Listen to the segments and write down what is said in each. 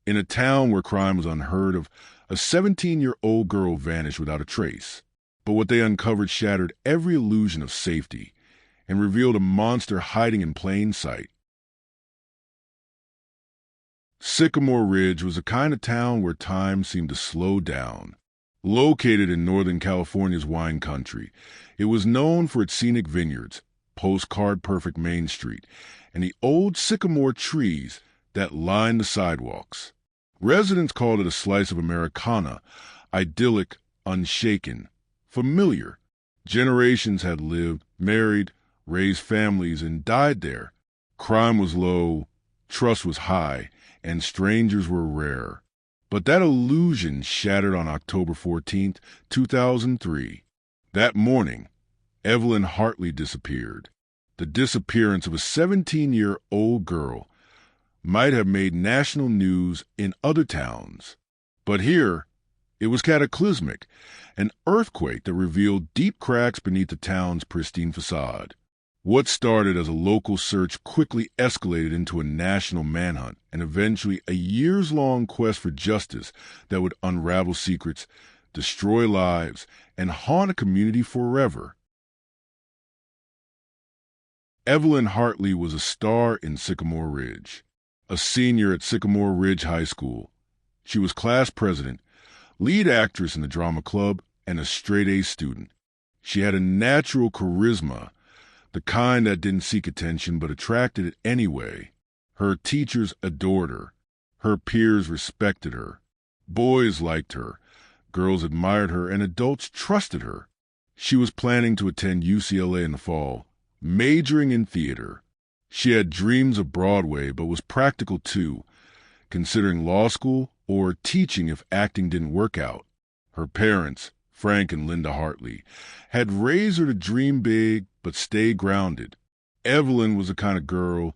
In a town where crime was unheard of, a 17-year-old girl vanished without a trace. But what they uncovered shattered every illusion of safety and revealed a monster hiding in plain sight. Sycamore Ridge was a kind of town where time seemed to slow down. Located in Northern California's wine country, it was known for its scenic vineyards, postcard-perfect Main Street, and the old sycamore trees that lined the sidewalks. Residents called it a slice of Americana, idyllic, unshaken, familiar. Generations had lived, married, raised families, and died there. Crime was low, trust was high, and strangers were rare. But that illusion shattered on October 14, 2003. That morning, Evelyn Hartley disappeared. The disappearance of a 17-year-old girl might have made national news in other towns. But here, it was cataclysmic, an earthquake that revealed deep cracks beneath the town's pristine facade. What started as a local search quickly escalated into a national manhunt and eventually a years-long quest for justice that would unravel secrets, destroy lives, and haunt a community forever. Evelyn Hartley was a star in Sycamore Ridge, a senior at Sycamore Ridge High School. She was class president, lead actress in the drama club, and a straight-A student. She had a natural charisma, the kind that didn't seek attention but attracted it anyway. Her teachers adored her. Her peers respected her. Boys liked her. Girls admired her, and adults trusted her. She was planning to attend UCLA in the fall, majoring in theater. She had dreams of Broadway, but was practical too, considering law school or teaching if acting didn't work out. Her parents, Frank and Linda Hartley, had raised her to dream big but stay grounded. Evelyn was the kind of girl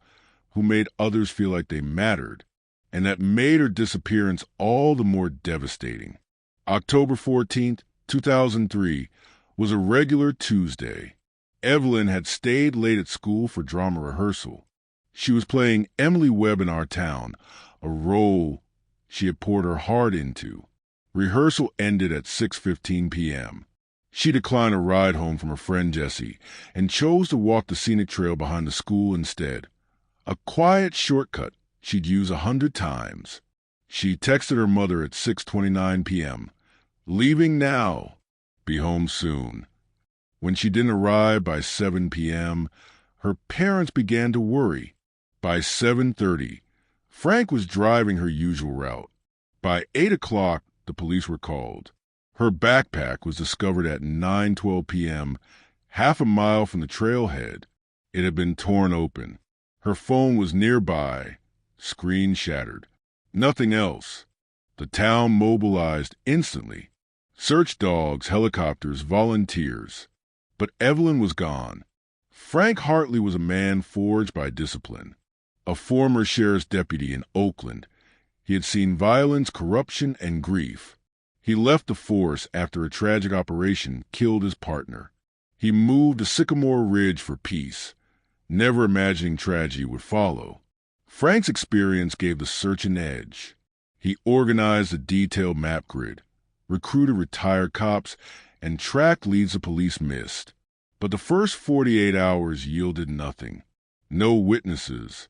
who made others feel like they mattered, and that made her disappearance all the more devastating. October 14, 2003, was a regular Tuesday. Evelyn had stayed late at school for drama rehearsal. She was playing Emily Webb in Our Town, a role she had poured her heart into. Rehearsal ended at 6:15 p.m. She declined a ride home from her friend Jessie and chose to walk the scenic trail behind the school instead, a quiet shortcut she'd use 100 times. She texted her mother at 6:29 p.m., "Leaving now. Be home soon." When she didn't arrive by 7 p.m., her parents began to worry. By 7:30, Frank was driving her usual route. By 8 o'clock, the police were called. Her backpack was discovered at 9:12 p.m., half a mile from the trailhead. It had been torn open. Her phone was nearby, screen shattered. Nothing else. The town mobilized instantly. Search dogs, helicopters, volunteers. But Evelyn was gone. Frank Hartley was a man forged by discipline. A former sheriff's deputy in Oakland, he had seen violence, corruption, and grief. He left the force after a tragic operation killed his partner. He moved to Sycamore Ridge for peace, never imagining tragedy would follow. Frank's experience gave the search an edge. He organized a detailed map grid, recruited retired cops, and tracked leads the police missed. But the first 48 hours yielded nothing. No witnesses,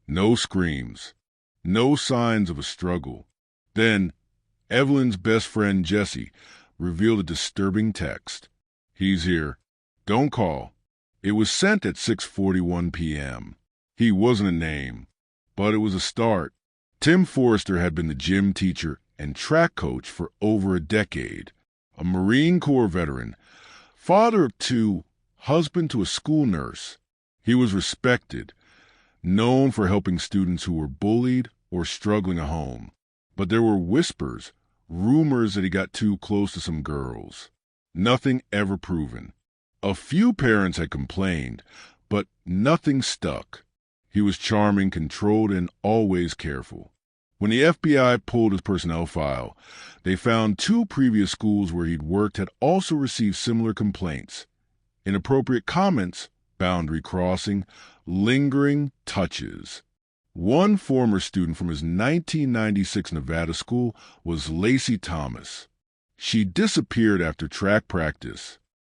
no screams, no signs of a struggle. Then, Evelyn's best friend Jessie revealed a disturbing text. "He's here. Don't call." It was sent at 6:41 p.m. He wasn't a name, but it was a start. Tim Forrester had been the gym teacher and track coach for over a decade, a Marine Corps veteran, father of 2, husband to a school nurse. He was respected, known for helping students who were bullied or struggling at home. But there were whispers, rumors that he got too close to some girls. Nothing ever proven. A few parents had complained, but nothing stuck. He was charming, controlled, and always careful. When the FBI pulled his personnel file, they found 2 previous schools where he'd worked had also received similar complaints. Inappropriate comments, boundary crossing, lingering touches. One former student from his 1996 Nevada school was Lacey Thomas. She disappeared after track practice.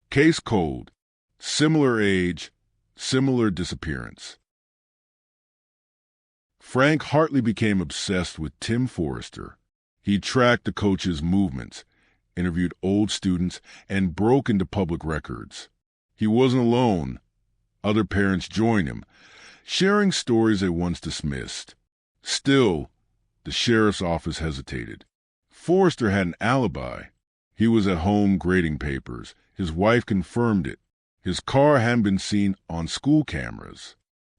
Case cold. Similar age, similar disappearance. Frank Hartley became obsessed with Tim Forrester. He tracked the coach's movements, interviewed old students, and broke into public records. He wasn't alone. Other parents joined him, sharing stories they once dismissed. Still, the sheriff's office hesitated. Forrester had an alibi. He was at home grading papers. His wife confirmed it. His car hadn't been seen on school cameras.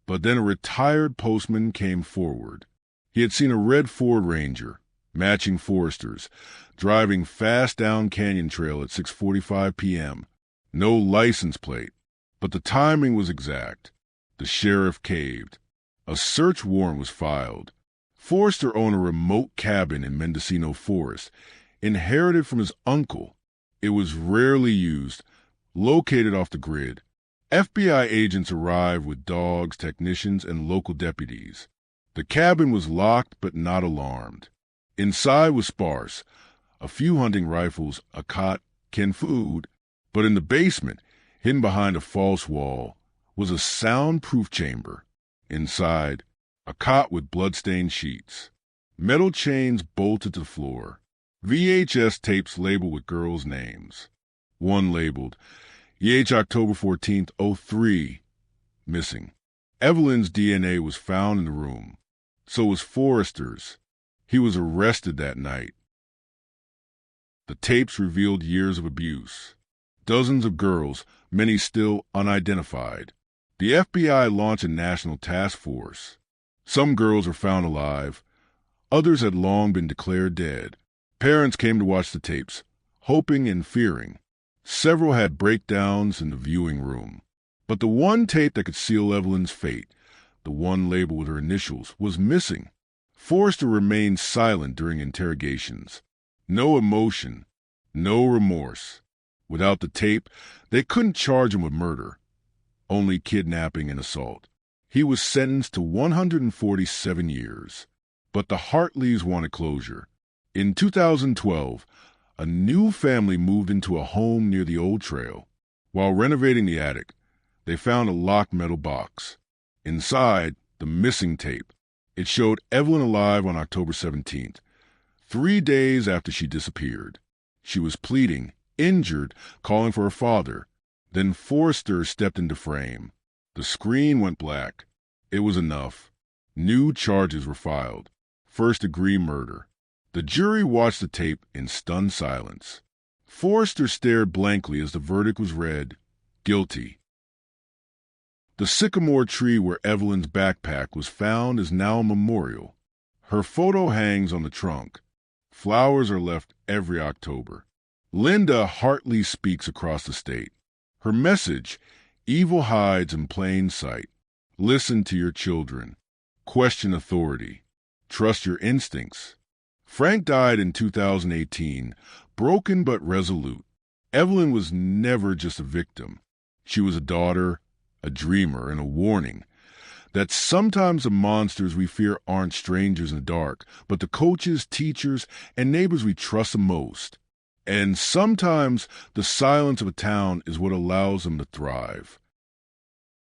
But then a retired postman came forward. He had seen a red Ford Ranger, matching Forrester's, driving fast down Canyon Trail at 6:45 p.m. No license plate, but the timing was exact. The sheriff caved. A search warrant was filed. Forrester owned a remote cabin in Mendocino Forest, inherited from his uncle. It was rarely used, located off the grid. FBI agents arrived with dogs, technicians, and local deputies. The cabin was locked but not alarmed. Inside was sparse, a few hunting rifles, a cot, canned food, but in the basement, hidden behind a false wall, was a soundproof chamber. Inside, a cot with blood-stained sheets, metal chains bolted to the floor, VHS tapes labeled with girls' names. One labeled, EH October 14th, 03, missing. Evelyn's DNA was found in the room. So was Forrester's. He was arrested that night. The tapes revealed years of abuse. Dozens of girls, many still unidentified. The FBI launched a national task force. Some girls were found alive. Others had long been declared dead. Parents came to watch the tapes, hoping and fearing. Several had breakdowns in the viewing room. But the one tape that could seal Evelyn's fate, the one labeled with her initials, was missing. Forrester remained silent during interrogations. No emotion, no remorse. Without the tape, they couldn't charge him with murder, only kidnapping and assault. He was sentenced to 147 years. But the Hartleys wanted closure. In 2012, a new family moved into a home near the old trail. While renovating the attic, they found a locked metal box. Inside, the missing tape. It showed Evelyn alive on October 17th, 3 days after she disappeared. She was pleading, injured, calling for her father. Then Forrester stepped into frame. The screen went black. It was enough. New charges were filed. First-degree murder. The jury watched the tape in stunned silence. Forrester stared blankly as the verdict was read, guilty. The sycamore tree where Evelyn's backpack was found is now a memorial. Her photo hangs on the trunk. Flowers are left every October. Linda Hartley speaks across the state. Her message, evil hides in plain sight. Listen to your children. Question authority. Trust your instincts. Frank died in 2018, broken but resolute. Evelyn was never just a victim. She was a daughter, a dreamer, and a warning that sometimes the monsters we fear aren't strangers in the dark, but the coaches, teachers, and neighbors we trust the most. And sometimes the silence of a town is what allows them to thrive.